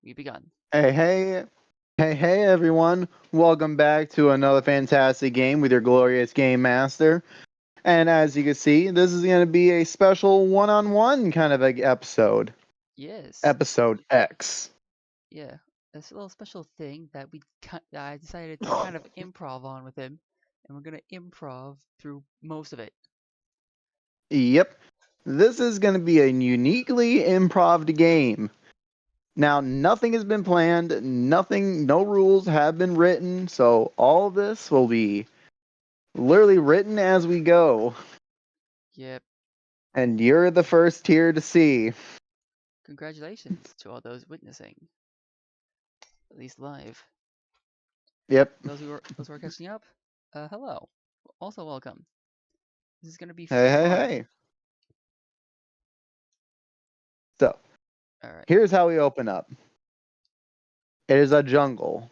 we begun. Hey, everyone. Welcome back to another fantastic game with your glorious game master. And as you can see, this is going to be a special one-on-one kind of episode. Yes, Episode X. yeah. This little special thing that I decided to kind of improv on with him, and we're gonna improv through most of it. Yep. This is going to be a uniquely improved game. Now, nothing has been planned, no rules have been written, so all of this will be literally written as we go. Yep. And you're the first here to see. Congratulations to all those witnessing, at least live. Yep. Those who are catching up, hello. Also welcome. This is gonna be fun. Hey. So, All right. here's how we open up. It is a jungle.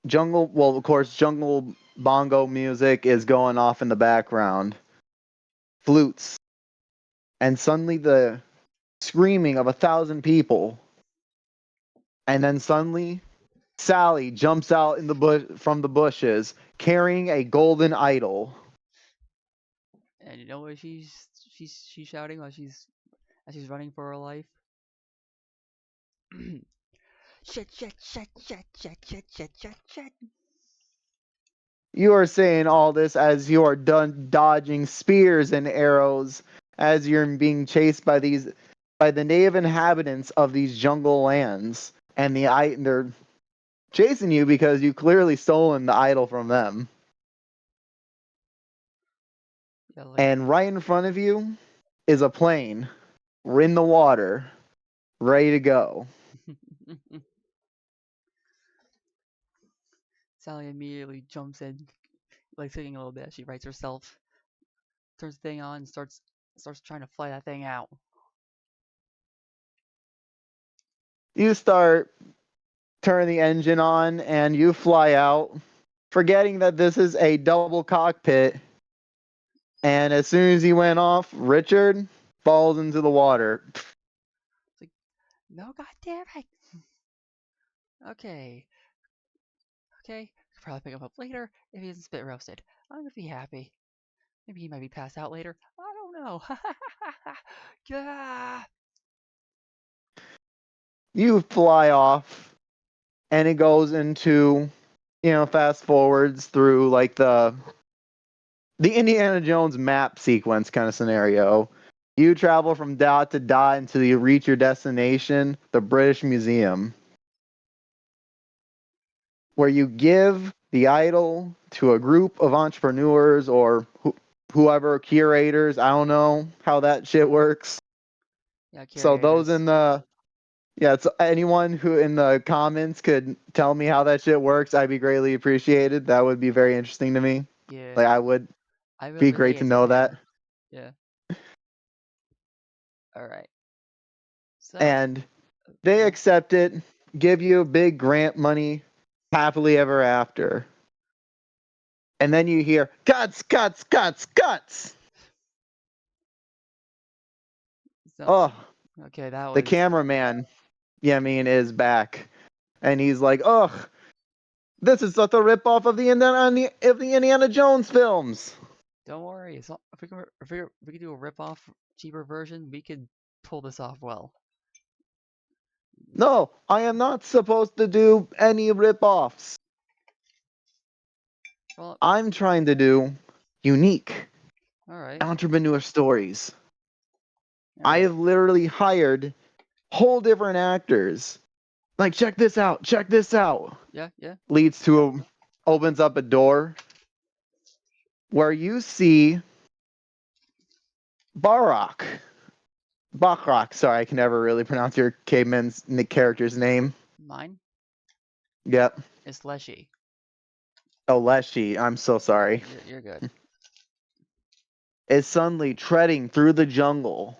Well, of course, jungle bongo music is going off in the background. Flutes. And suddenly the screaming of 1,000 people. And then suddenly, Sally jumps out in the from the bushes carrying a golden idol. And you know what she's shouting while she's running for her life? Shit. You are saying all this as you are done dodging spears and arrows as you're being chased by the native inhabitants of these jungle lands, and they're chasing you because you clearly stolen the idol from them. Yeah, like And right in front of you is a plane. We're in the water, ready to go. Sally immediately jumps in, like singing a little bit. She writes herself, turns the thing on, and starts trying to fly that thing out. You start turning the engine on and you fly out, forgetting that this is a double cockpit. And as soon as he went off, Richard falls into the water. It's like, no, god damn it. Okay, okay. Could probably pick him up later if he isn't spit roasted. I'm gonna be happy. Maybe he might be passed out later. I don't know. Yeah. You fly off, and it goes into, fast forwards through like the Indiana Jones map sequence kind of scenario. You travel from dot to dot until you reach your destination, the British Museum, where you give the idol to a group of entrepreneurs or whoever, curators. I don't know how that shit works. Yeah, So those curators. in the Yeah, it's anyone who in the comments could tell me how that shit works, I'd be greatly appreciated. That would be very interesting to me. Yeah, Like I would I will be great relay to it to know that. him. Yeah. All right. So, And they yeah. accept it, give you big grant money, happily ever after. And then you hear cuts. So, Oh, okay, that the was cameraman, is back. And he's like, ugh, this is such a ripoff of the Indiana Jones films. Don't worry. If we could do a rip-off, cheaper version, we could pull this off well. No, I am not supposed to do any rip-offs. Well, I'm trying to do unique all right, entrepreneur stories. all I right. have literally hired whole different actors. Like, check this out, check this out. Yeah. Leads to opens up a door where you see Barak. Bakrak, sorry, I can never really pronounce your caveman's character's name. Mine Yep. is Leshy. Oleshi, I'm so sorry. You're good. Is suddenly treading through the jungle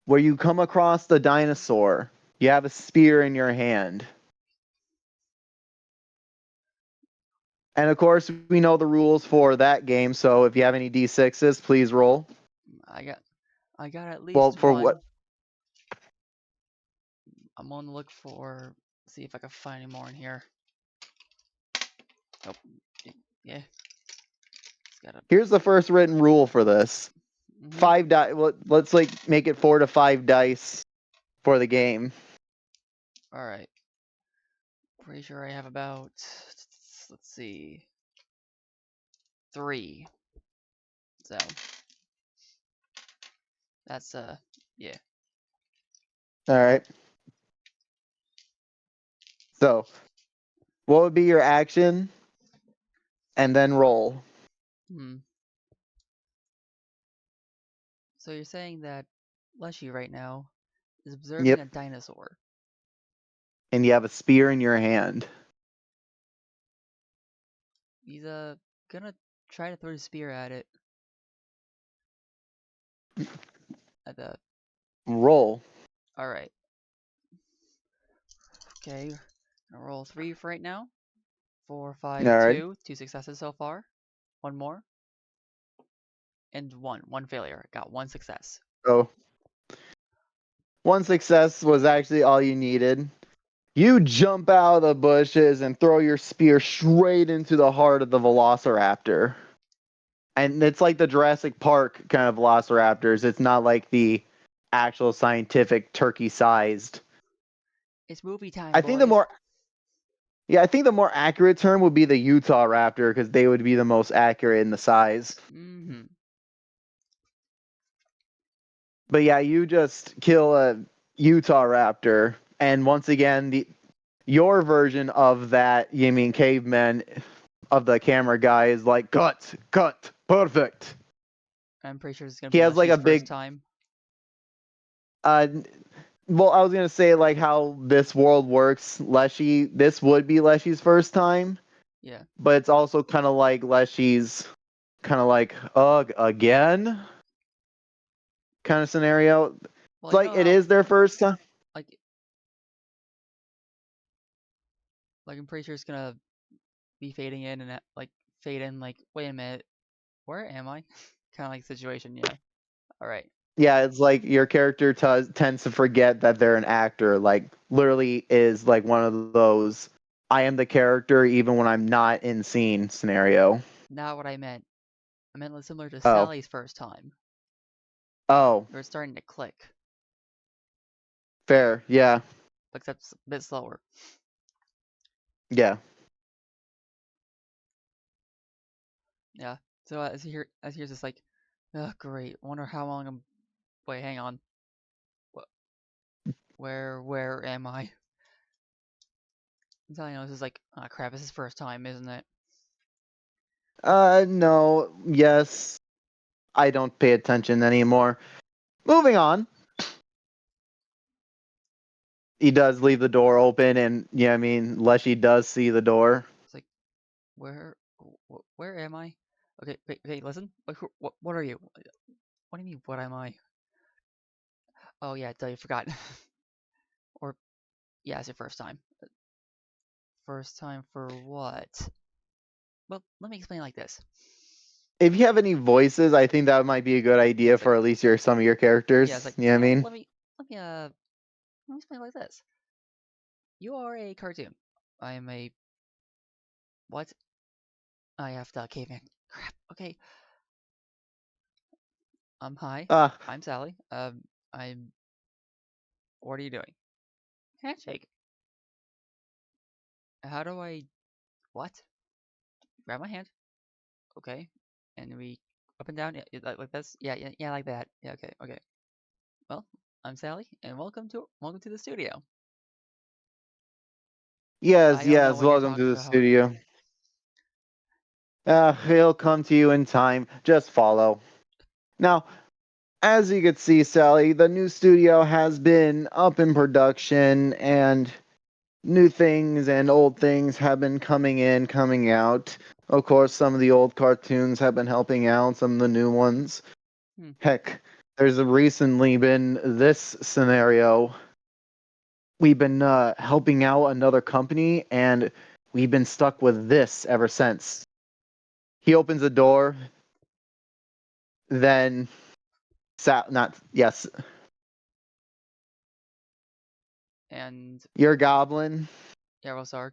where you come across the dinosaur. You have a spear in your hand. And of course, we know the rules for that game, so if you have any d6s, please roll. I got I got at Well, least for what? one. I'm gonna look for, see if I can find any more in here. Oh, yeah. It's gotta. Here's the first written rule for this. Mhm. 5 die. Let's like make it 4 to 5 dice for the game. All right. Pretty sure I have about. Let's see. 3. So that's yeah. All right. So, what would be your action, and then roll? Hmm. So you're saying that Leshy right now is observing Yep. a dinosaur. And you have a spear in your hand. He's gonna try to throw a spear at it. At the. Roll. All right. Okay. Gonna roll 3 for right now. 4, All 5, right. 2. 2 successes so far. One more. And one failure. Got one success. So, one success was actually all you needed. You jump out of the bushes and throw your spear straight into the heart of the velociraptor. And it's like the Jurassic Park kind of velociraptors. It's not like the actual scientific turkey-sized. It's movie time, I think the boys. more I think the more accurate term would be the Utah raptor because they would be the most accurate in the size. Mm-hmm. But yeah, you just kill a Utah raptor, and once again, your version of that, you mean caveman of the camera guy is like cut, perfect. I'm pretty sure it's gonna He be has like Leshy's a first big time. uh well, I was gonna say like how this world works. Leshy, this would be Leshy's first time, Yeah. but it's also kind of like Leshy's kind of like again kind of scenario. It's Well, you like know it how is their first time. like I'm pretty sure it's gonna be fading in and like fade in. Like, wait a minute, where am I? Kind of like situation. Yeah. All right. Yeah, it's like your character tends to forget that they're an actor. Like literally is like one of those I am the character even when I'm not in scene scenario. Not what I meant. I meant like similar to Oh. Sally's first time, Oh, where it's starting to click, fair. Yeah. except a bit slower. Yeah. Yeah. So as here's this like, oh great. Wonder how long I'm. Wait, hang on. What? Where am I? I'm telling you, this is like, ah, crap. This is first time, isn't it? No. Yes. I don't pay attention anymore. Moving on. He does leave the door open and yeah, I mean, Leshy does see the door. It's like, where, where am I? Okay, wait, listen. Like, what are you? What do you mean, what am I? Oh yeah, I totally forgot. Or yeah, it's your first time. First time for what? Well, let me explain like this. If you have any voices, I think that might be a good Yeah, idea it's like, for at least some of your yeah, it's characters. like, You know what I well, mean? let me explain like this. You are a cartoon. I am a what? I have the caveman. Crap. Okay. Hi. Ah, I'm Sally. I'm. What are you doing? Handshake. How do I? What? Grab my hand. Okay. And we up and down. Yeah, like this. Yeah, yeah, yeah, like that. Yeah. Okay. Okay. Well, I'm Sally, and welcome to the studio. yes, I don't know yes. what you're Welcome to talking the about. studio. He'll come to you in time. Just follow. Now, as you can see, Sally, the new studio has been up in production, and new things and old things have been coming in, coming out. Of course, some of the old cartoons have been helping out, some of the new ones. Hmm. Heck, there's recently been this scenario. We've been helping out another company, and we've been stuck with this ever since. He opens the door, then not yes. and Your goblin, yeah, Rosark.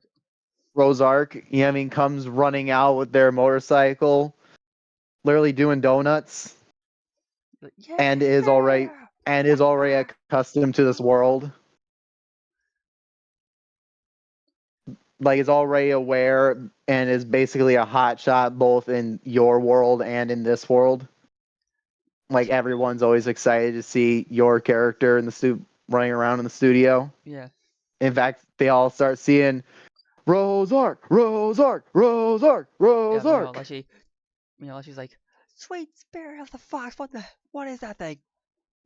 Rosark, you know what I mean, comes running out with their motorcycle, literally doing donuts, and is already Yeah. accustomed to this world. Like is already aware and is basically a hot shot both in your world and in this world. Like She, everyone's always excited to see your character in the running around in the studio. yeah, In fact, they all start seeing Rosark, Rosark, Rosark, yeah. Rosark. Meanwhile, she's like, "Sweet spirit of the fox, what is that thing?"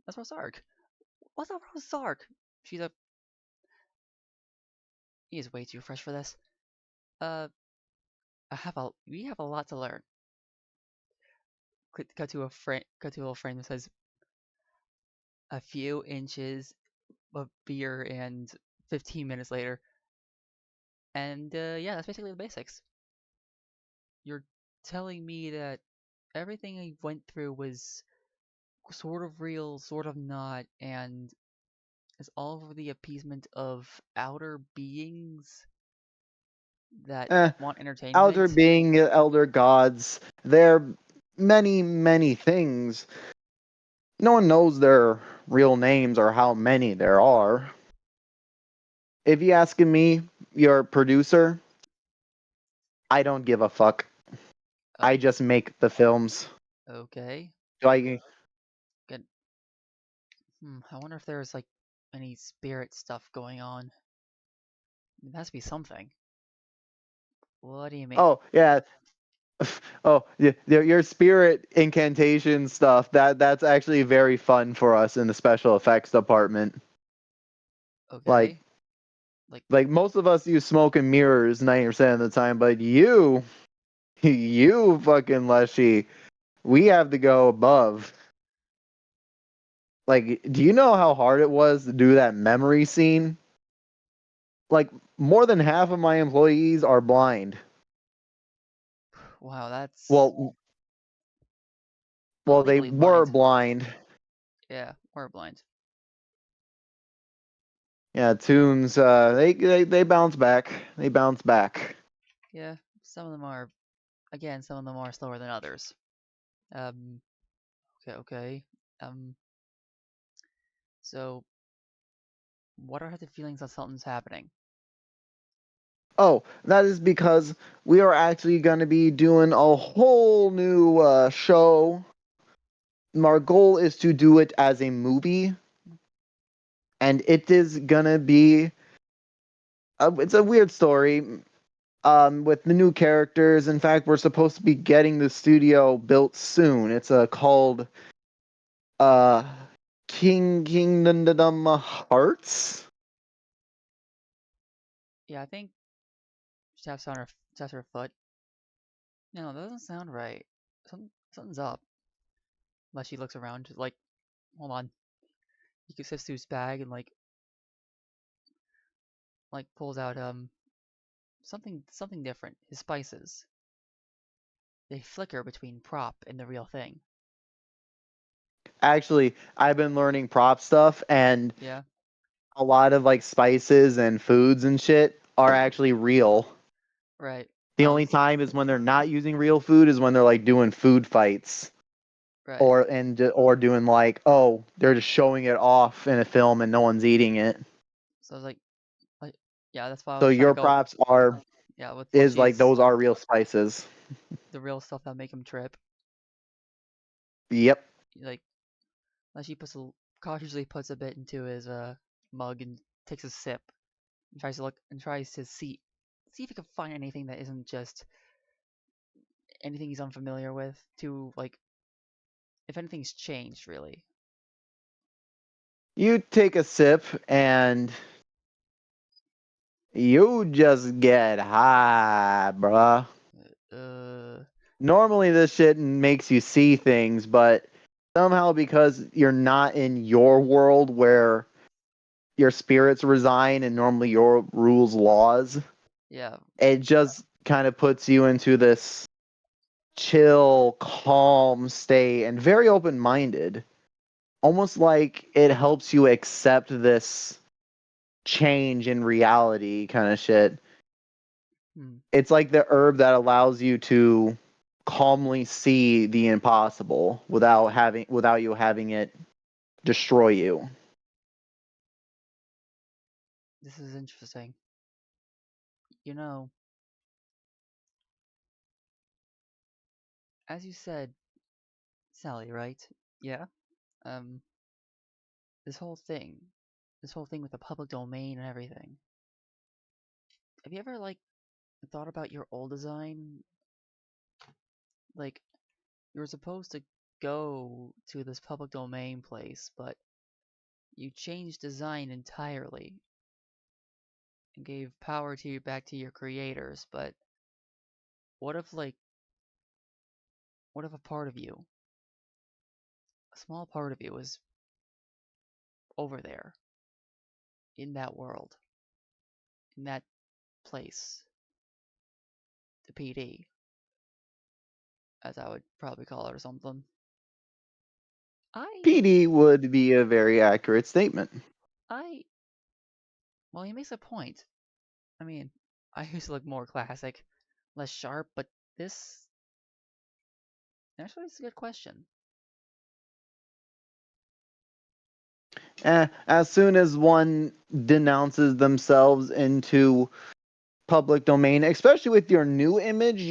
That's Rosark. What's up, Rosark? She's a, he is way too fresh for this. Uh, we have a lot to learn. Cut to a little frame that says a few inches of beer and 15 minutes later. And yeah, that's basically the basics. You're telling me that everything I went through was sort of real, sort of not, and it's all for the appeasement of outer beings that Eh, want elder entertainment? being, elder gods, they're many, many things. No one knows their real names or how many there are. If you asking me, your producer, I don't give a fuck. I Oh, just make the films. okay. Like, Good. I wonder if there's like any spirit stuff going on. There has to be something. What do you mean? oh yeah, oh yeah, your spirit incantation stuff. That's actually very fun for us in the special effects department. Like, Okay. Like, most of us use smoke and mirrors 90% of the time, but you, you fucking Leshy, we have to go above. Like, do you know how hard it was to do that memory scene? Like, more than half of my employees are blind. wow, that's Well, they legally were blind. blind. Yeah, we're blind. Yeah, tunes. They bounce back. They bounce back. Yeah, some of them are, again, some of them are slower than others. Um, okay. Um, so what are the feelings that something's happening? Oh, that is because we are actually going to be doing a whole new show. Our goal is to do it as a movie, and it is gonna be. It's a weird story. With the new characters. In fact, we're supposed to be getting the studio built soon. It's called uh Kingdom Hearts. Yeah, I think she taps her foot. No, that doesn't sound right. Something's up. Unless she looks around, like, hold on. He sifts through his bag and like pulls out something different. His spices. They flicker between prop and the real thing. Actually, I've been learning prop stuff, and Yeah, a lot of like spices and foods and shit are actually real. right. The I only was time is when they're not using real food is when they're like doing food fights right. or doing like, oh, they're just showing it off in a film and no one's eating it. So I was like, yeah, that's why I So was trying to your go. props are Yeah, with is like Lushy's those are real spices. the real stuff that make him trip. Yep. Like Lushy cautiously puts a bit into his mug and takes a sip and tries to look and tries to see if he can find anything that isn't just anything he's unfamiliar with. To like if anything's changed really. You take a sip and you just get high, bruh. Uh, Normally this shit makes you see things, but somehow because you're not in your world where your spirits resign and normally your rules laws, yeah, it just kind of puts you into this chill, calm state and very open minded. Almost like it helps you accept this change in reality kind of shit. Hmm. It's like the herb that allows you to calmly see the impossible without you having it destroy you. This is interesting. You know, as you said, Sally, right? Yeah. Um, this whole thing, this whole thing with the public domain and everything. Have you ever like thought about your old design? Like, you were supposed to go to this public domain place, but you changed design entirely and gave power to back to your creators. But what if like, what if a part of you, a small part of you, was over there in that world, in that place, the PD, as I would probably call it or something. I, PD would be a very accurate statement. I, well, he makes a point. I mean, I used to look more classic, less sharp, but this actually is a good question. As soon as one denounces themselves into public domain, especially with your new image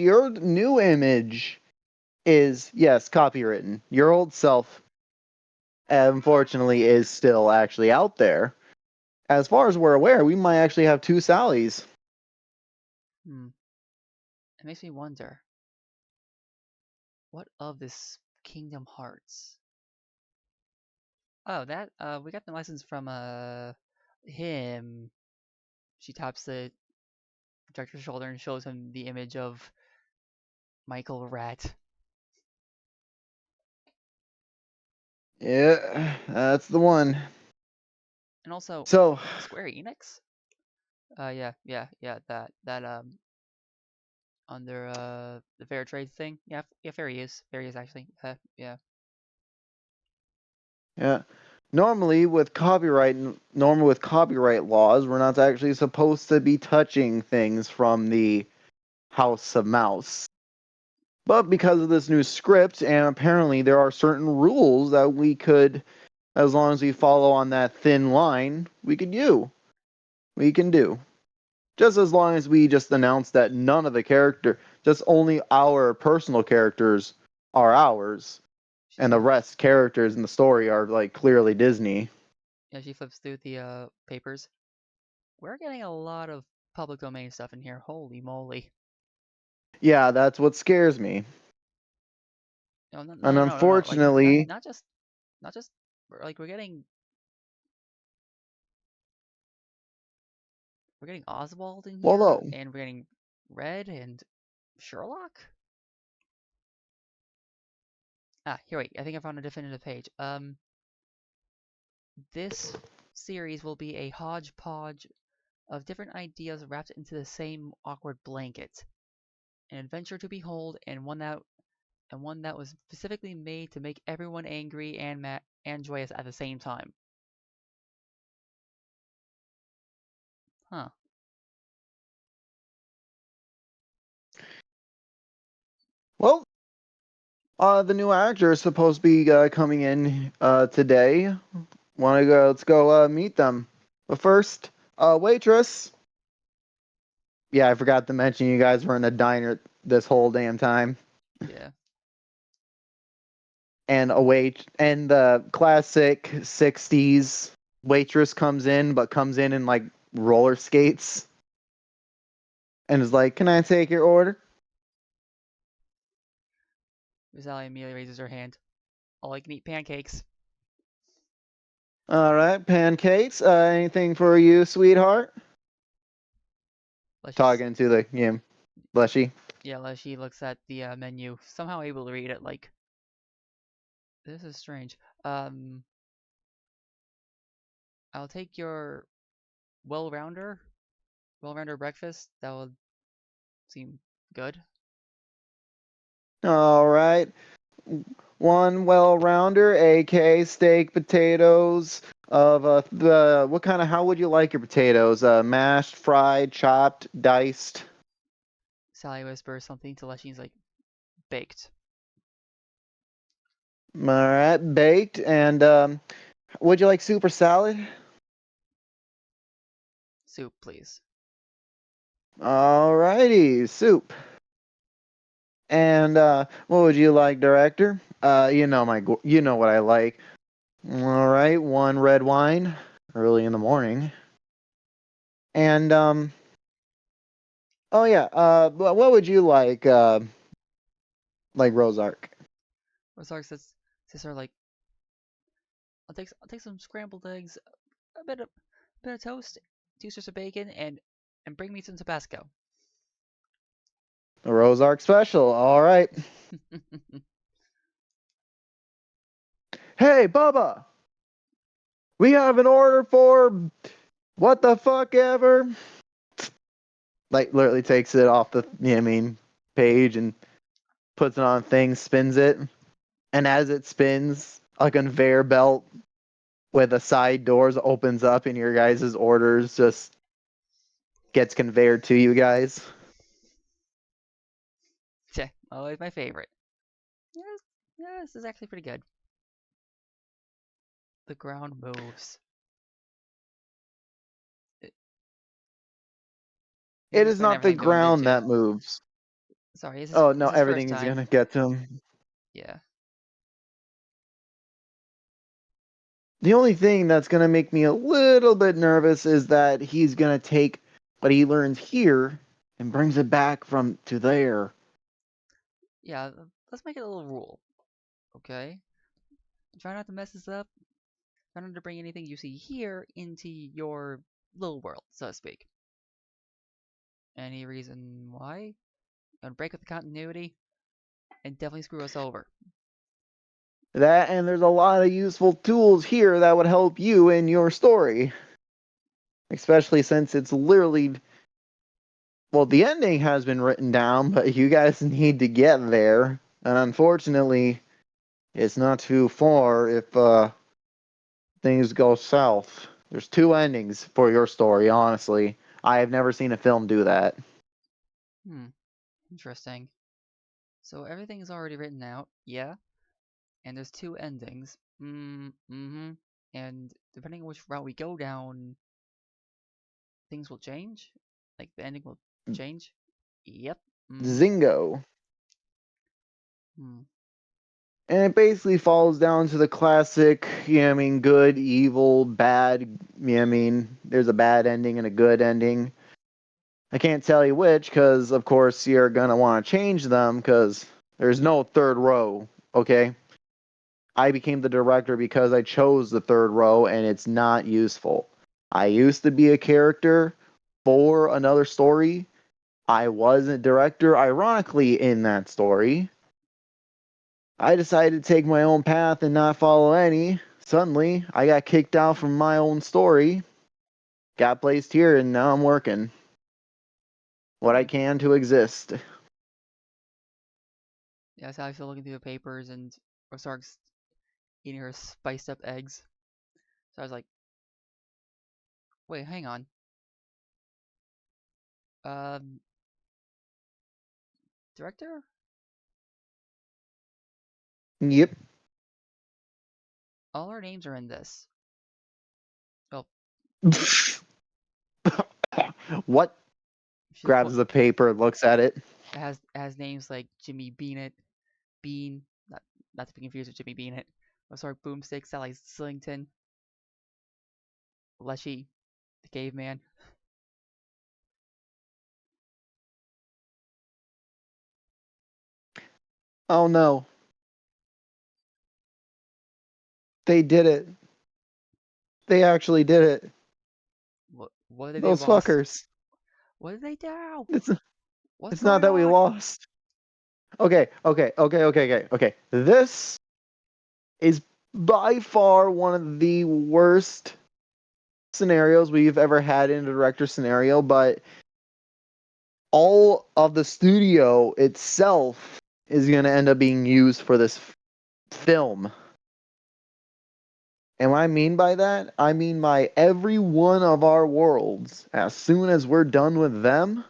is, yes, copywritten. Your old self, unfortunately, is still actually out there. As far as we're aware, we might actually have two Sallys. Hmm. It makes me wonder, what of this Kingdom Hearts? Oh, that we got the license from him. She taps the projector's shoulder and shows him the image of Michael Rat. Yeah, that's the one. And also So, Square Enix? Yeah, that under the fair trade thing. Yeah, yeah, fair use actually. Yeah. yeah. Normally with copyright laws, we're not actually supposed to be touching things from the House of Mouse. But because of this new script, and apparently there are certain rules that we could, as long as we follow on that thin line, we can do. Just as long as we just announce that none of the character, just only our personal characters are ours, She and the flips. rest characters in the story are like clearly Disney. Yeah, she flips through the papers. We're getting a lot of public domain stuff in here. Holy moly! Yeah, that's what scares me. No, no, And no, no, no, no. Like unfortunately, not just like we're getting Oswald in well, here, no. and we're getting Red and Sherlock. Ah, here, wait. I think I found a definitive page. This series will be a hodgepodge of different ideas wrapped into the same awkward blanket. An adventure to behold, and one that was specifically made to make everyone angry and joyous at the same time. Huh. Well, the new actor is supposed to be coming in today. Want to go? Let's go meet them. But first, waitress. Yeah, I forgot to mention you guys were in a diner this whole damn time. Yeah. And the classic 60s waitress comes in, but comes in like roller skates and is like, "Can I take your order?" Rosalia immediately raises her hand. All I can eat pancakes. All right, pancakes. Anything for you, sweetheart? Let's Talking to the Leshy. Yeah, Leshy looks at the menu, somehow able to read it. Like, this is strange. Um, I'll take your well-rounder, well-rounder breakfast. That would seem good. All right. one well-rounder, aka steak potatoes. Of the what kind of? How would you like your potatoes? Mashed, fried, chopped, diced. Sally whispers something to Leshy's like, baked. All right, baked. And would you like soup or salad? Soup, please. All righty, soup. And what would you like, director? You know what I like. All right, one red wine early in the morning. And oh yeah, what would you like Rosark? Rosark says her like, I'll take some scrambled eggs, a bit of toast, 2 strips of bacon, and bring me some Tabasco. A Rosark special. All right. Hey, Bubba, we have an order for what the fuck ever. Like literally takes it off the page and puts it on a thing, spins it, and as it spins, a conveyor belt with the side doors opens up, and your guys' orders just gets conveyed to you guys. Yeah, always my favorite. Yes, yeah, this is actually pretty good. The ground moves. It, It maybe is it's fine not the everything moved ground into. that moves. Sorry, Oh no, this is first everything is time. gonna get to him. Yeah. The only thing that's gonna make me a little bit nervous is that he's gonna take what he learns here and brings it back from to there. Yeah, let's make it a little rule, okay? Try not to mess this up. Try not to bring anything you see here into your little world, so to speak. Any reason why? Gonna break with the continuity and definitely screw us over. That and there's a lot of useful tools here that would help you in your story. Especially since it's literally well, the ending has been written down, but you guys need to get there. And unfortunately, it's not too far if things go south. There's two endings for your story, honestly. I have never seen a film do that. Hmm, interesting. So everything's already written out, yeah? And there's 2 endings. Mm-hmm. And depending on which route we go down, things will change. Like the ending will change. Yep. Mm-hmm. Zingo. Hmm. And it basically falls down to the classic, good, evil, bad. There's a bad ending and a good ending. I can't tell you which, because of course you're gonna want to change them, because there's no third row. Okay, I became the director because I chose the third row, and it's not useful. I used to be a character for another story. I was a director, ironically, in that story. I decided to take my own path and not follow any. Suddenly, I got kicked out from my own story, got placed here, and now I'm working what I Hmm. can to exist. Yeah, that's how I feel looking through the papers and Rosark's eating her spiced up eggs. So I was like, wait, hang on. Um, director? Yep. All our names are in this. Well, What? she Grabs the paper, looks at it. has names like Jimmy Beanit, Bean, not to be confused with Jimmy Beanit. Rosark Boomstick, Sally Slington, Leshy, the caveman. Oh no, they did it. They actually did it. What did they Those lost? fuckers. What did they do? It's What's it's not going that we on? lost. Okay. This is by far one of the worst scenarios we've ever had in a director scenario, but all of the studio itself is going to end up being used for this film. And what I mean by that, I mean by every one of our worlds, as soon as we're done with them,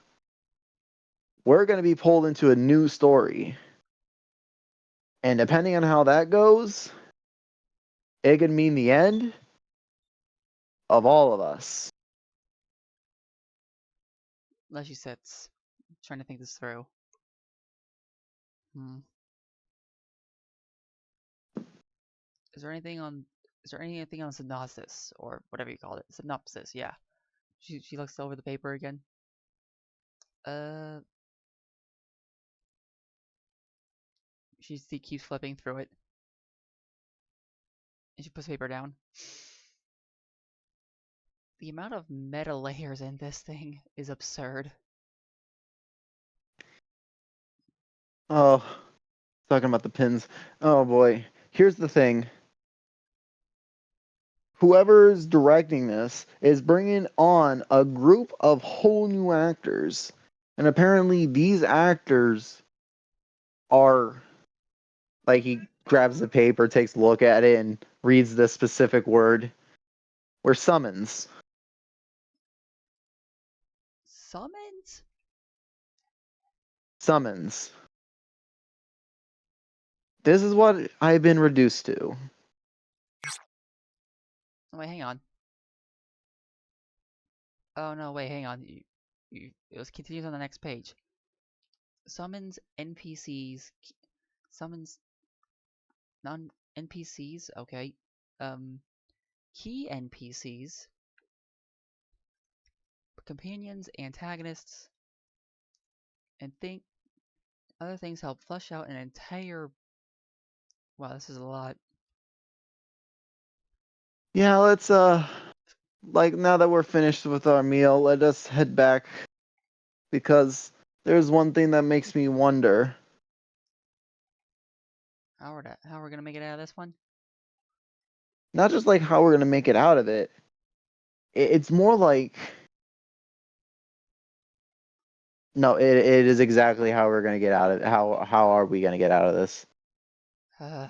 we're going to be pulled into a new story. And depending on how that goes, it could mean the end of all of us. Unless she sits. Trying to think this through. Hmm. Is there anything on? Is there anything on synopsis or whatever you call it? Synopsis. Yeah. She looks over the paper again. Uh. She keeps flipping through it, and she puts the paper down. The amount of meta layers in this thing is absurd. Oh, talking about the pins. Oh boy. Here's the thing. Whoever's directing this is bringing on a group of whole new actors. And apparently these actors are like he grabs the paper, takes a look at it, and reads the specific word. We're summons. Summons? Summons. This is what I've been reduced to. Oh, wait, hang on. Oh no, wait, hang on. It was continues on the next page. Summons NPCs. Summons non NPCs. Okay. Um, key NPCs, companions, antagonists, and think other things help flesh out an entire. Wow, this is a lot. Yeah, let's like now that we're finished with our meal, let us head back because there's one thing that makes me wonder. How are we gonna make it out of this one? Not just like how we're gonna make it out of it. It's more like no, it is exactly how we're gonna get out of it. How are we gonna get out of this? I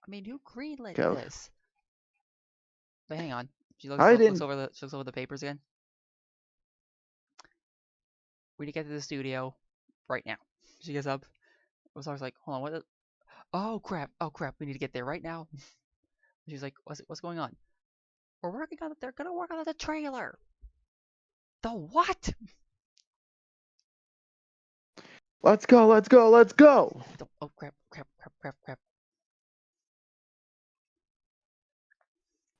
mean, who greenlit Okay, this? But hang on. I didn't. She looks over the papers again. We need to get to the studio right now. She gets up. Rosar's like, hold on, what? Oh crap! Oh crap! We need to get there right now. She's like, what's going on? We're working on it. They're gonna work on the trailer. The what? Let's go. Let's go. Let's go. Oh crap!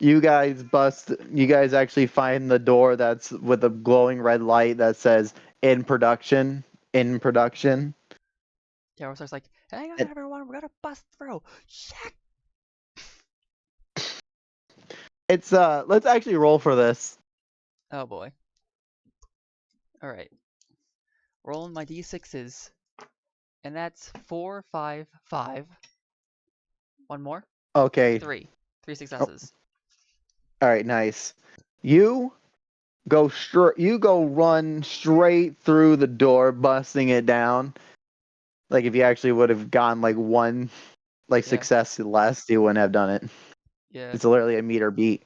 You guys bust. You guys actually find the door that's with a glowing red light that says "in production." In production. Yeah, Rosar's like, hang on, And everyone, we're gonna bust through. Shit! it's Let's actually roll for this. Oh boy. All right, rolling my d6s, and that's 4, 5, 5. One more. Okay. Three Oh, successes. all right. Nice. You go straight. You go run straight through the door, busting it down. Like if you actually would have gotten like one like Yeah, success less, you wouldn't have done it. yeah, It's literally a meter beat.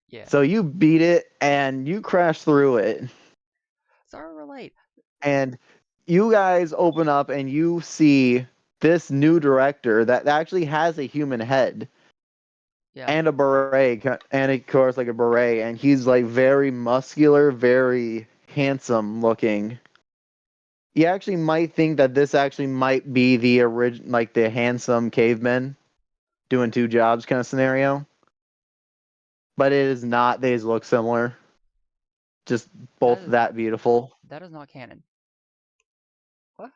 yeah. So you beat it and you crash through it. Sorry we're late. And you guys open up and you see this new director that actually has a human head Yeah, and a beret, and of course like a beret, and he's like very muscular, very handsome looking. You actually might think that this actually might be the original, like the handsome caveman doing two jobs kind of scenario, but it is not. They just look similar, just that both is that beautiful. that is not canon. What?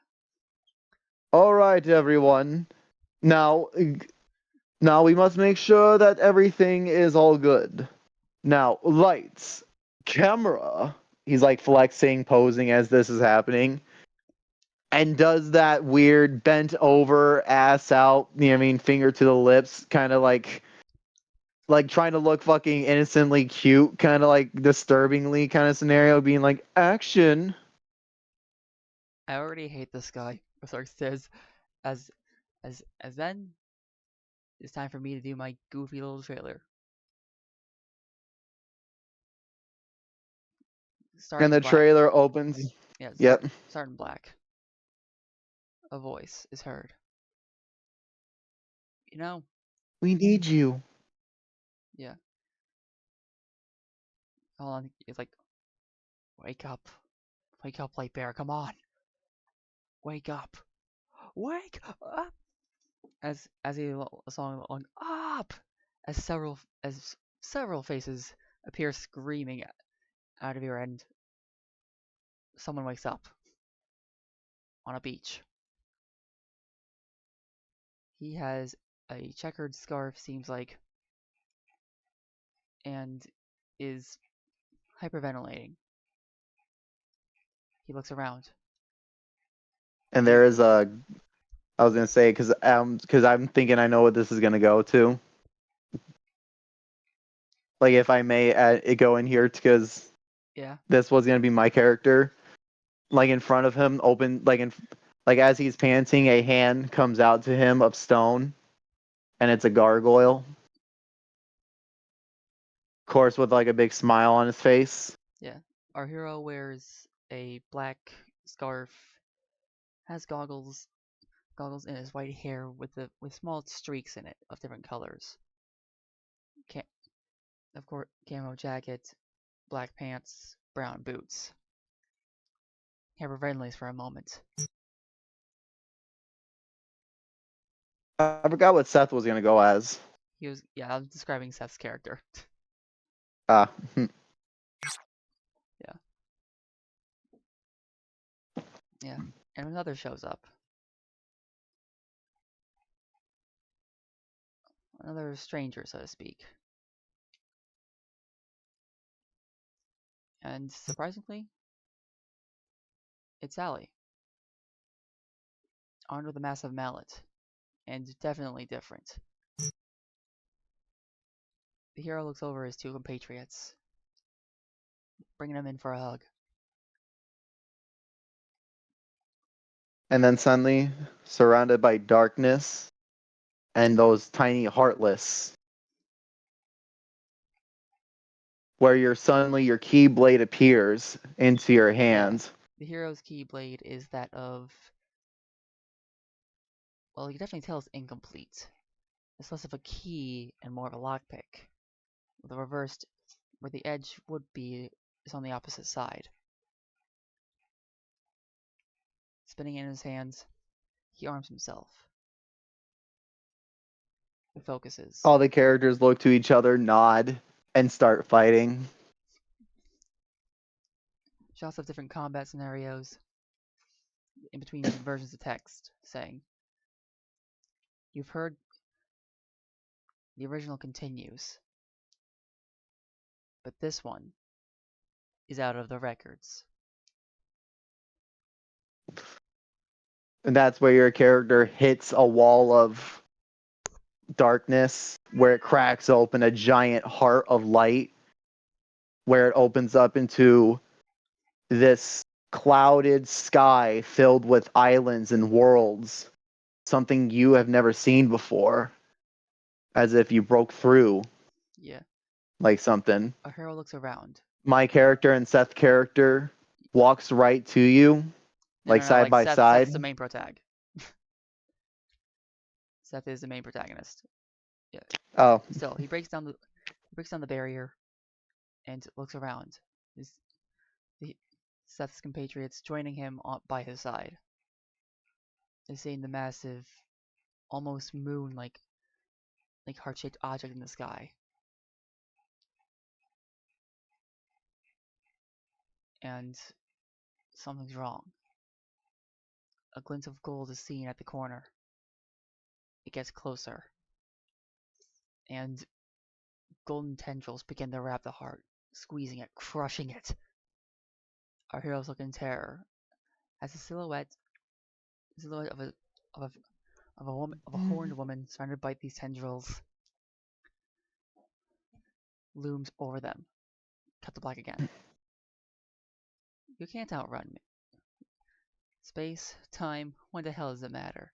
All right, everyone. Now, now we must make sure that everything is all good. Now, lights, camera. He's like flexing, posing as this is happening, and does that weird bent over, ass out. You know what I mean, finger to the lips, kind of like trying to look fucking innocently cute, kind of like disturbingly kind of scenario, being like action. I already hate this guy. Ozark says, as then it's time for me to do my goofy little trailer. And Starting the black. trailer opens. Yeah, Yep. starting black. A voice is heard. You know, We need you. yeah. Hold on. It's like, wake up. Wake up, Light Bear. Come on. Wake up. Wake up. As a song along up as several faces appear screaming out of your end. Someone wakes up on a beach. He has a checkered scarf, seems like, and is hyperventilating. He looks around. And Do you, there is a. I was gonna say because I'm thinking I know what this is gonna go to. Like if I may go in here because yeah, this was gonna be my character. Like in front of him, open like as he's panting, a hand comes out to him of stone, and it's a gargoyle. Of course, with like a big smile on his face. yeah. Our hero wears a black scarf, has goggles in his white hair with small streaks in it of different colors. Ca- of course, camo jacket, black pants, brown boots. Hyperventilates for a moment. I forgot what Seth was gonna go as. Yeah, I'm describing Seth's character. Ah, Yeah, yeah. And another shows up. Another stranger, so to speak. And surprisingly, it's Allie, armed with a massive mallet, and definitely different. The hero looks over his two compatriots, bringing them in for a hug. and then suddenly, surrounded by darkness and those tiny heartless, where your keyblade appears into your Yeah, hands. the hero's keyblade is that of, well, you can definitely tell it's incomplete. It's less of a key and more of a lockpick. The reversed, where the edge would be, is on the opposite side. Spinning in his hands, he arms himself. He focuses. All the characters look to each other, nod, and start fighting. Shots of different combat scenarios in between versions of text saying, "You've heard the original continues, but this one is out of the records." And that's where your character hits a wall of darkness where it cracks open a giant heart of light where it opens up into this clouded sky filled with islands and worlds, something you have never seen before, as if you broke through Yeah. like something. A hero looks around. My character and Seth's character walks right to you, No, like no, no. side Like by Seth's side. the main protag. Seth is the main protagonist. Yeah. Oh, Still, he breaks down the barrier and looks around. Is the Seth's compatriots joining him by his side? They seeing the massive, almost moon like heart-shaped object in the sky, and something's wrong. A glint of gold is seen at the corner. It gets closer, and golden tendrils begin to wrap the heart, squeezing it, crushing it. Our heroes look in terror as a silhouette of a of a woman of a horned woman surrounded by these tendrils looms over them. Cut to black again. You can't outrun me. Space, time, what the hell does it matter?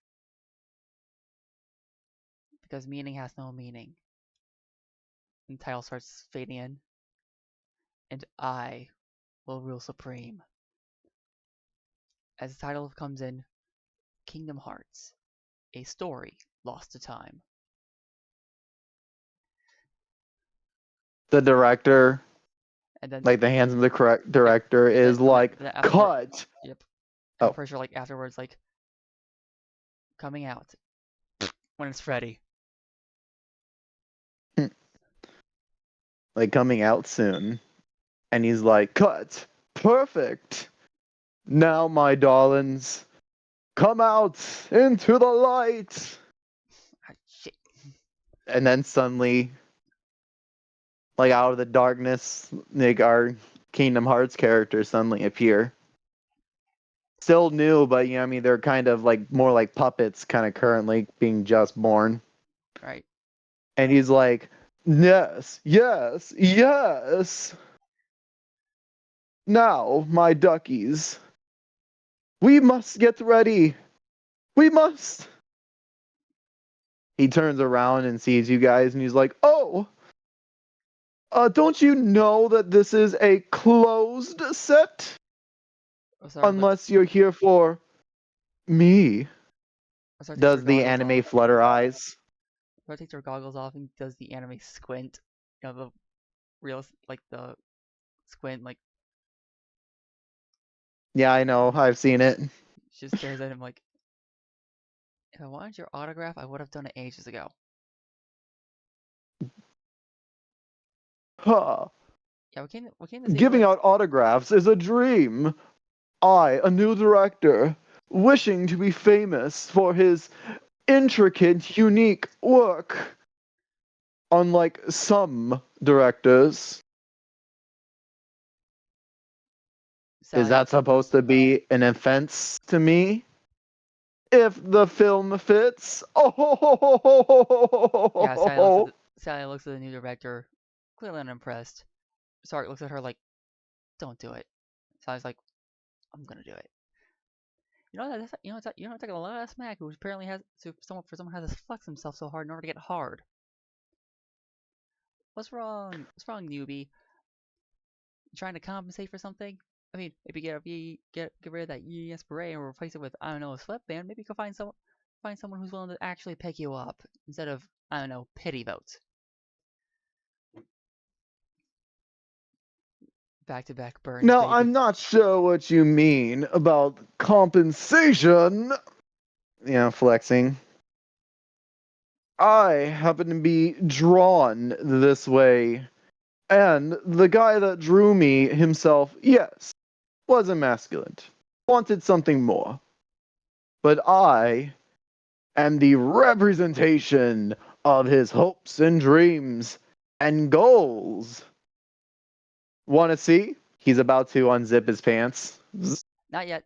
Because meaning has no meaning. And the title starts fading in, and I will rule supreme. As the title comes in, Kingdom Hearts, a story lost to time. The director, And then, like the hands of the correct yep. director, is like, Then afterward, cut. yep. And I'm Oh, pretty sure like afterwards, like coming out when it's ready. like coming out soon. And he's like, cut. Perfect. Now, my darlings, come out into the light. Ah, shit. And then suddenly, like out of the darkness, like our Kingdom Hearts characters suddenly appear. Still new, but you know, I mean, they're kind of like more like puppets, kind of currently being just born. Right. And he's like, yes, yes, yes. Now, my duckies, we must get ready. We must. He turns around and sees you guys, and he's like, oh, don't you know that this is a closed set? Oh, sorry, look. Unless you're here for me. Oh, sorry, takes her Does the goggles anime off. flutter eyes? Sorry, takes her goggles off and does the anime squint. You know, the real, like the squint, like Yeah, I know. I've seen it. she just stares at him like, if I wanted your autograph, I would have done it ages ago. Huh. Yeah, we came to see Giving what. out autographs is a dream. I, a new director, wishing to be famous for his intricate, unique work. Unlike some directors. Is Sally, that supposed to be an offense to me? If the film fits. yeah, Oh, Sally looks at the new director, clearly unimpressed. Sark looks at her like, don't do it. Sally's like, I'm gonna do it. It's like a lot of smack who apparently has so someone has to flex himself so hard in order to get hard. What's wrong? What's wrong, newbie? You trying to compensate for something? I mean, maybe get rid of that ES beret and replace it with I don't know a sweatband. Maybe you could find someone who's willing to actually pick you up instead of I don't know pity votes. Back to back burns, now baby. I'm not sure what you mean about compensation. Yeah, flexing. I happen to be drawn this way. And the guy that drew me himself, yes, was emasculate. Wanted something more. But I am the representation of his hopes and dreams and goals. Want to see? He's about to unzip his pants. Zzz, Not yet.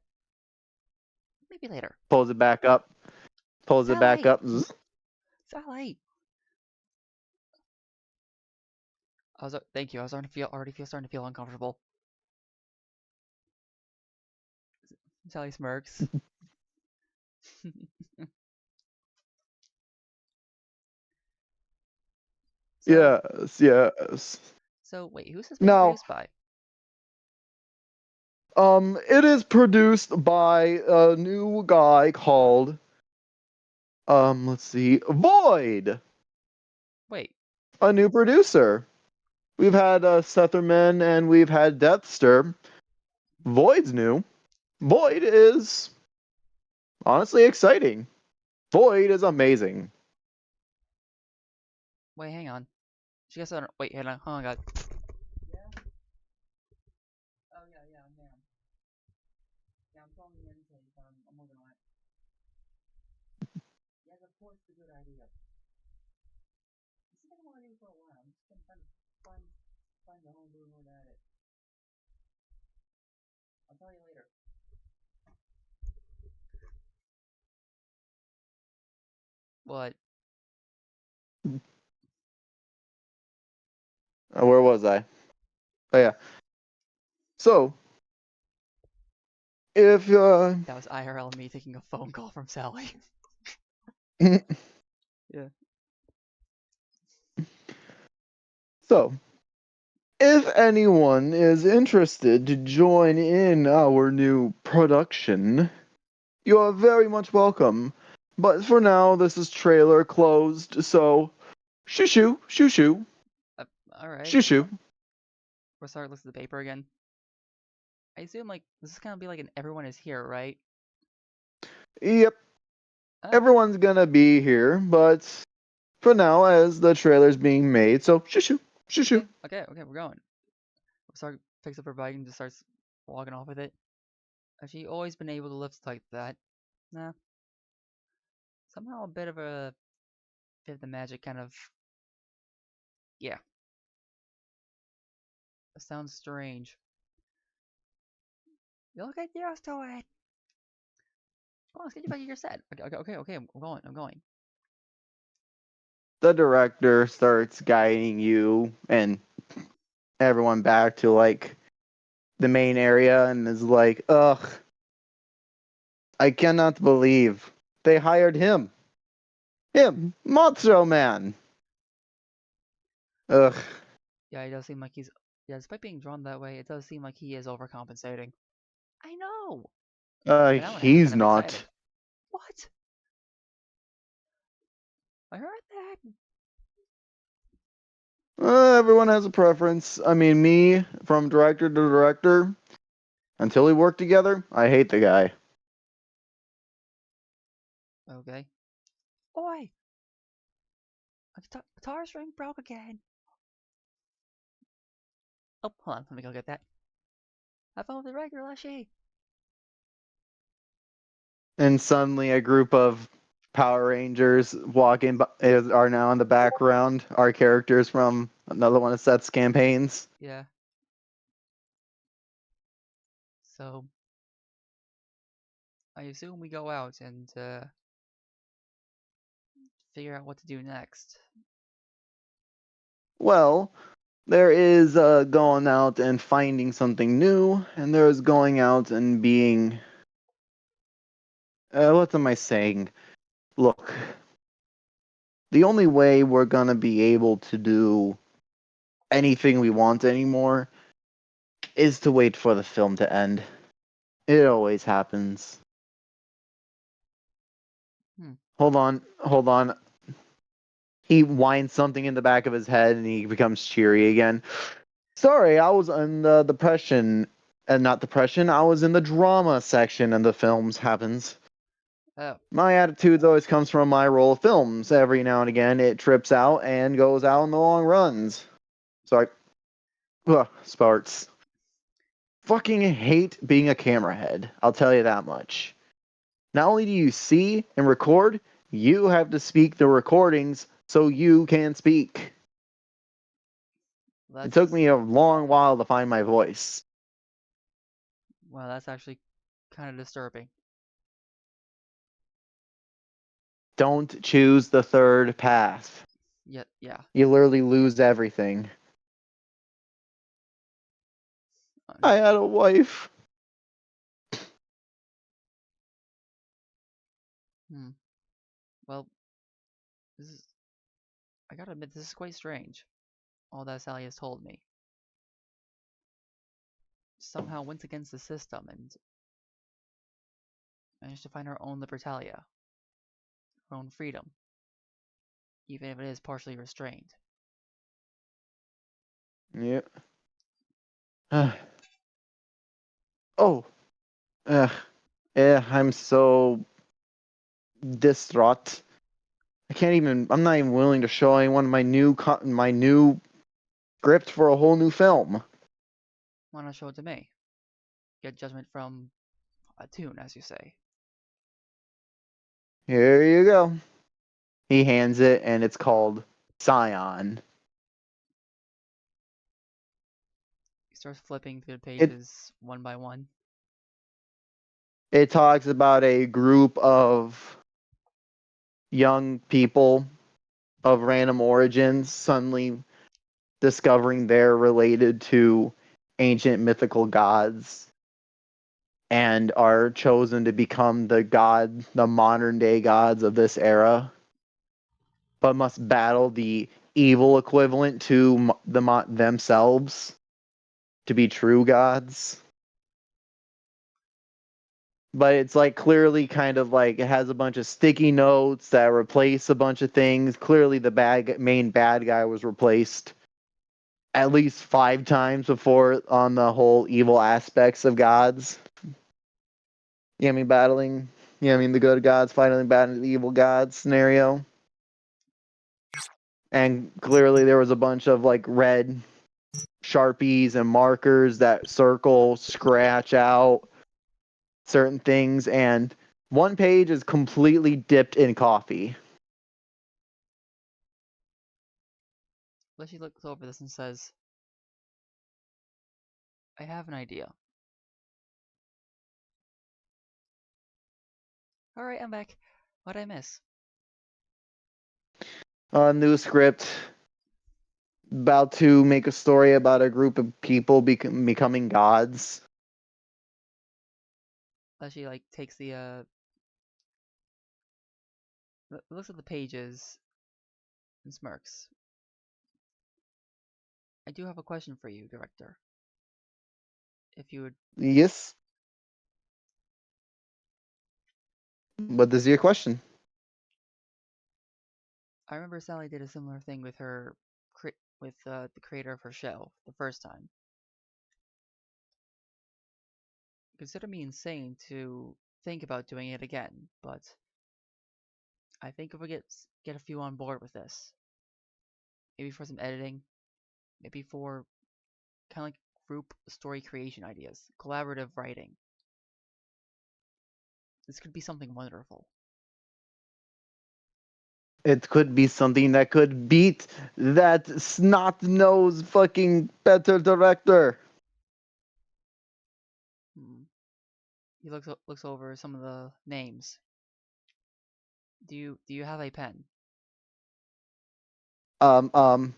Maybe later. pulls it back up. Pulls it back Sally, up. Zzz. Sally. Thank you. I was starting to feel uncomfortable. Sally smirks. so Yes, yes. so wait, who's this being Now, produced by? it is produced by a new guy called, let's see, Void, Wait, a new producer. We've had Setherman and we've had Deathster. Void's new. Void is honestly exciting. Void is amazing. wait, hang on. She guess I don't. Wait, hang on. Oh my god. Yeah. Oh yeah, yeah, ma'am. Yeah, I'm calling in because I'm working on it. Yes, of course, it's a good idea. This is what I want to do for a while. I'm just gonna find the home room at it. I'll tell you later. What? Where was I? Oh yeah. So if That was IRL me taking a phone call from Sally. Yeah. so if anyone is interested to join in our new production, you are very much welcome. But for now, this is trailer closed, so shoo shoo, shoo shoo, Uh, all right. shoo shoo. We'll start listening to the paper again. I assume like this is gonna be like an everyone is here, right? Yep, Oh, everyone's gonna be here, but for now, as the trailer's being made, so shoo shoo, shoo shoo. okay, we're going. We'll start picks up her bike and just starts walking off with it. Has she always been able to lift like that? Nah. Somehow a bit of the magic kind of yeah. It sounds strange. You'll get used to it. Come on, let's get you back to your set. Okay, I'm going. The director starts guiding you and everyone back to like the main area and is like, ugh, I cannot believe they hired him. Him, Macho Man. Ugh. Yeah, it does seem like he's yeah, despite being drawn that way, it does seem like he is overcompensating. I know! But now it's kind He's of exciting. not. What? I heard that! Everyone has a preference. I mean, me, from director to director, until we work together, I hate the guy. Okay. Oi! A guitar string broke again! Oh, hold on, let me go get that. I found the regular Leshy! And suddenly, a group of Power Rangers are now in the background. Our characters from another one of Seth's campaigns. Yeah, so I assume we go out and figure out what to do next. Well, there is going out and finding something new, and there is going out and being. What am I saying? Look, the only way we're gonna be able to do anything we want anymore is to wait for the film to end. It always happens. Hmm. Hold on. He whines something in the back of his head and he becomes cheery again. Sorry, I was in the depression, and not depression, I was in the drama section and the films happens. Oh, My attitude always comes from my roll of films. Every now and again, it trips out and goes out in the long runs. Sorry. Ugh, Sparks. Fucking hate being a camera head. I'll tell you that much. Not only do you see and record, you have to speak the recordings so you can speak. It took that's me a long while to find my voice. well, that's actually kind of disturbing. Don't choose the third path. Yeah. You literally lose everything. Um, I had a wife. hmm. Well, this is I gotta admit this is quite strange. All that Sally has told me somehow went against the system and managed to find her own libertalia, her own freedom, even if it is partially restrained. Yeah. Oh. Uh, yeah, I'm so distraught. I'm not even willing to show anyone my new script for a whole new film. Why not show it to me? Get judgment from a tune, as you say. Here you go. He hands it, and it's called Scion. He starts flipping through the It pages one by one. it talks about a group of young people of random origins suddenly discovering they're related to ancient mythical gods and are chosen to become the modern day gods of this era, but must battle the evil equivalent to themselves to be true gods. But it's like clearly kind of like it has a bunch of sticky notes that replace a bunch of things. Clearly, the main bad guy was replaced at least 5 times before on the whole evil aspects of gods. You know what I mean? Battling, you know what I mean? The good gods fighting battling the evil gods scenario. And clearly, there was a bunch of like red sharpies and markers that circle, scratch out certain things, and one page is completely dipped in coffee. Leslie looks over this and says, I have an idea. Alright, I'm back. What'd I miss? New script about to make a story about a group of people becoming gods. Leslie like takes the looks at the pages and smirks. I do have a question for you, director. If you would, Yes. What is your question? I remember Sally did a similar thing with her, with the creator of her show the first time. Consider me insane to think about doing it again, but I think if we get a few on board with this, maybe for some editing, maybe for kind of like group story creation ideas, collaborative writing, this could be something wonderful. It could be something that could beat that snot nose fucking better director. Hmm. He looks over some of the names. Do you have a pen? Um, um,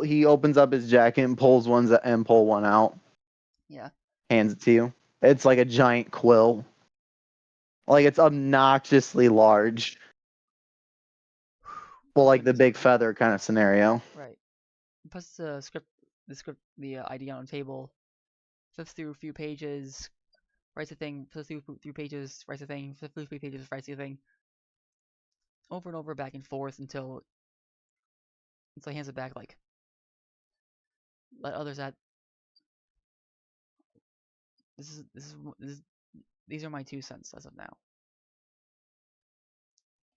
he opens up his jacket and pulls pull one out, Yeah. hands it to you. It's like a giant quill. Like it's obnoxiously large. Well, Oh like the goodness. big feather kind of scenario. Right. He puts the idea on the table, flips through a few pages, writes a thing, flips through pages, writes a thing, flips through 3 pages, writes a thing, over and over, back and forth until he hands it back. Like, let others add. This is these are my 2 cents as of now.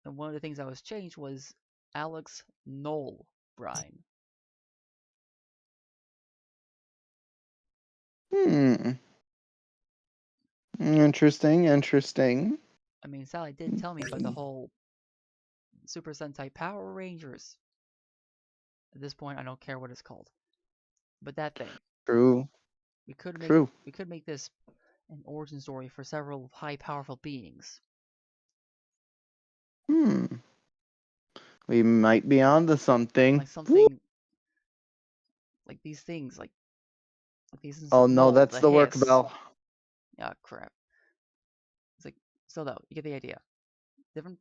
And one of the things that was changed was Alex Noel Brine. Hmm. Interesting. Interesting. I mean, Sally did tell me about the whole Super Sentai Power Rangers. At this point, I don't care what it's called, but that thing. True. True. We could make this an origin story for several high powerful beings. Hmm. We might be onto something. Like Woo. something like these things, like these things Oh that no, mold, that's that the work hiss. bell. Yeah, crap. It's like still though, you get the idea. Different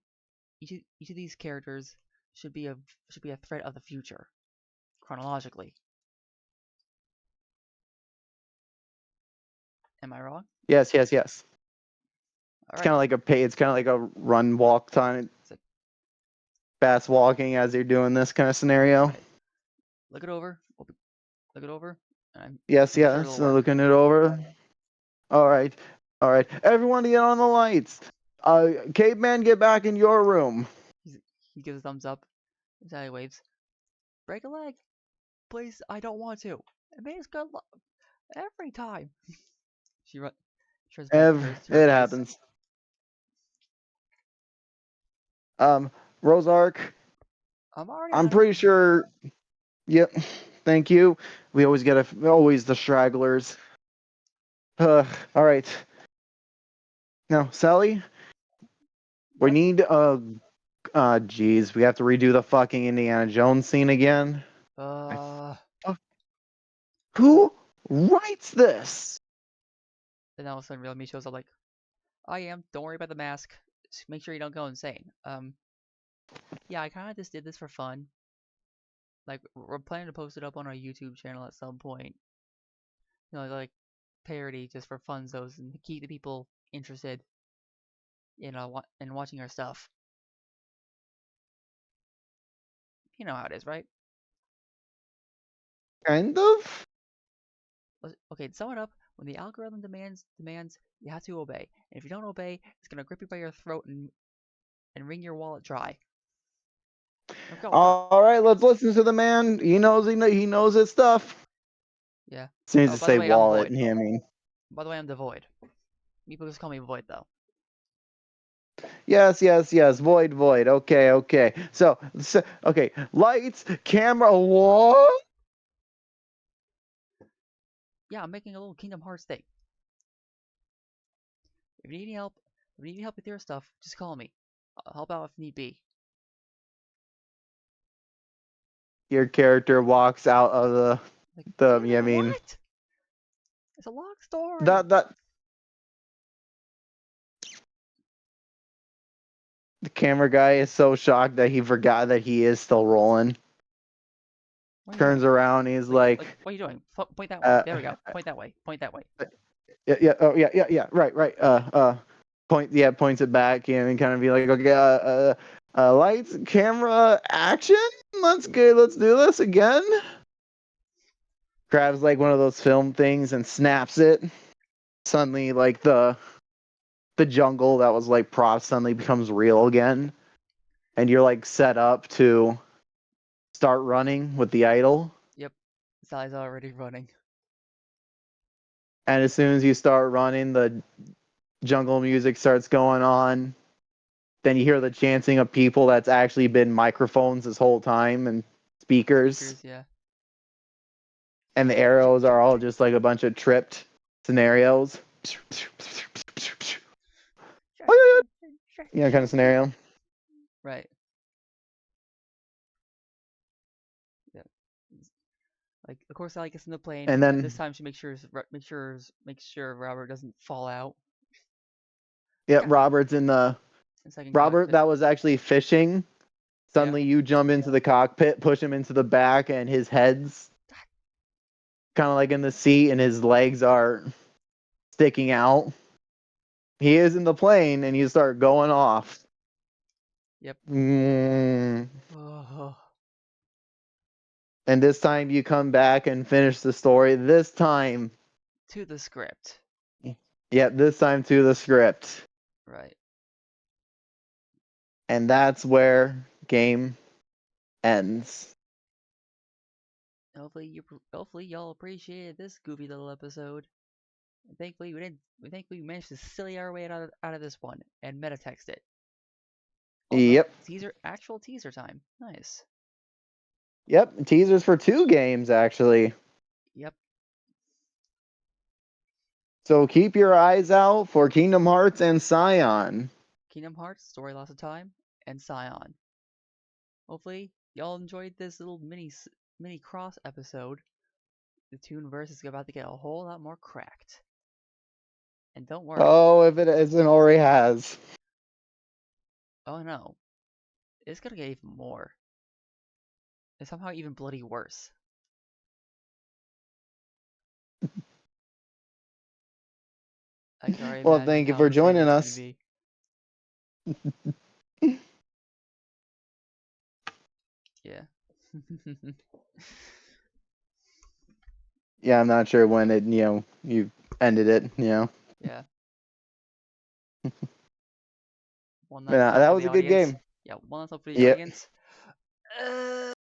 each of these characters should be a should be a threat of the future, chronologically. Am I wrong? Yes, yes, yes. All It's kind right. of like a pay. It's kind of like a run walk time, It's like, fast walking as you're doing this kind of scenario. right. Look it over. Look it over. And I'm Yes, pretty sure yes. it'll So work. looking it over. All right, all right. Everyone, get on the lights. Caveman, get back in your room. He's, he gives a thumbs up. Sally waves. Break a leg, please. I don't want to. It makes good luck every time. She run, she runs back to her It place. happens. Rosark, I'm already I'm on it. pretty sure. Yep. Thank you. We always get always the stragglers. All right. Now, Sally, we What? need geez, we have to redo the fucking Indiana Jones scene again. I Uh, fuck. Who writes this? then all of a sudden real me shows up like, I am. Don't worry about the mask. Just make sure you don't go insane. Yeah, I kind of just did this for fun. Like, we're planning to post it up on our YouTube channel at some point. Like parody just for funzos and to keep the people interested in watching our stuff. You know how it is, right? Kind of. Okay, to sum it up, when the algorithm demands, you have to obey. And if you don't obey, it's gonna grip you by your throat and wring your wallet dry. Now go, what's up? All right, let's listen to the man. He knows his stuff. Yeah. As soon as Oh, you by the say way, I'm wallet, Void. I mean, By the way, I'm devoid. People just call me Void though. yes, yes, yes. Void, void. Okay, okay. So okay. Lights, camera. What? Yeah, I'm making a little Kingdom Hearts thing. If you need any help, if you need any help with your stuff, just call me. I'll help out if need be. Your character walks out of Like, the. damn Yeah, it, I mean what? It's a long story. that the camera guy is so shocked that he forgot that he is still rolling. What are you Turns doing? around, he's Like, like, what are you doing? Point that way. uh, There we go. Point that way. Point that way. yeah, yeah, oh, yeah, yeah, yeah, right, right. Points it back and kind of be like, okay, lights, camera, action. Let's go. Let's do this again. Grabs like one of those film things and snaps it. Suddenly, like the jungle that was like prop suddenly becomes real again, and you're like set up to start running with the idol. Yep. Sally's already running. And as soon as you start running, the jungle music starts going on. Then you hear the chanting of people that's actually been microphones this whole time and speakers. Speakers, yeah. And the arrows are all just like a bunch of tripped scenarios. Kind of scenario. Right. Yeah. Like, of course, Sally gets in the plane, And and this then, time she makes sure Robert doesn't fall out. yeah, Yeah. Robert's in the. In second Robert cockpit. that was actually fishing. Yeah. Suddenly you jump into the cockpit, push him into the back, and his head's kind of like in the seat, and his legs are sticking out. He is in the plane, and you start going off. Yep. Mm. Oh, And this time you come back and finish the story. This time, to the script. yeah, this time to the script. Right. And that's where game ends. Hopefully y'all appreciated this goofy little episode. And thankfully we didn't. We think we managed to silly our way out of this one and meta text it. Oh no, Yep. actual teaser time. Nice. Yep. Teasers for 2 games, actually. Yep. So keep your eyes out for Kingdom Hearts and Scion. Kingdom Hearts, Story Lost of Time, and Scion. Hopefully y'all enjoyed this little mini cross episode. The Toonverse is about to get a whole lot more cracked. And don't worry. Oh, if it isn't already has. Oh no, it's gonna get even more. And somehow even bloody worse. I can already Well, imagine thank you how for exciting joining it's gonna us. be. Yeah. Yeah, I'm not sure when you ended it. Yeah. One But last thought that for was the a good audience. game. Yeah, one last thought for the Yep. audience. Uh,